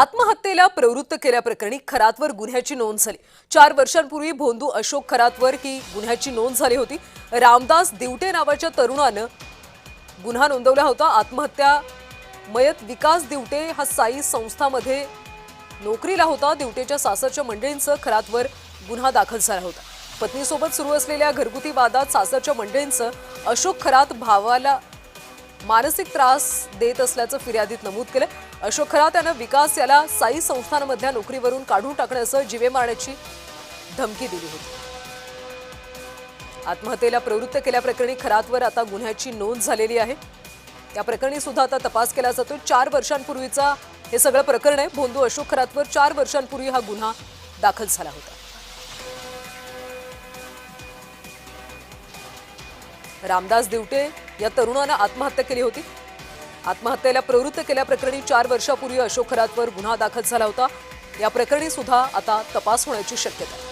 आत्महत्येला प्रवृत्त केल्याप्रकरणी खरातवर गुन्ह्याची नोंद झाली। 4 वर्षांपूर्वी भोंदू अशोक खरातवर ही गुन्ह्याची नोंद झाली होती। रामदास दिवटे नावाच्या तरुणाने गुन्हा नोंदवला होता। आत्महत्या मयत विकास दिवटे हा साई संस्थामध्ये नोकरीला होता। दिवटेच्या सासरच्या मंडळींचा खरातवर गुन्हा दाखल झाला होता। पत्नीसोबत सुरू असलेल्या घरगुती वादात सासरच्या मंडळींचं अशोक खरात भावाला मानसिक त्रास देत असल्याचं फिर्यादीत नमूद केलं। अशोक खरात यानं विकास याला साई संस्थानमधल्या नोकरीवरून काढून टाकण्याचं जीवे मारण्याची धमकी दिली होती। आत्महत्येला प्रवृत्त केल्याप्रकरणी खरातवर आता गुन्ह्याची नोंद झालेली आहे। या प्रकरणी सुद्धा आता तपास केला जातो। 4 वर्षांपूर्वीचा हे सगळं प्रकरण आहे। भोंदू अशोक खरातवर 4 वर्षांपूर्वी हा गुन्हा दाखल झाला होता। रामदास दिवटे या तरुणाने आत्महत्या केली होती। आत्महत्येला प्रवृत्त केल्याप्रकरणी 4 वर्षांपूर्वी अशोक खरातवर गुन्हा दाखल झाला होता। या प्रकरणी सुद्धा आता तपास होण्याची शक्यता आहे।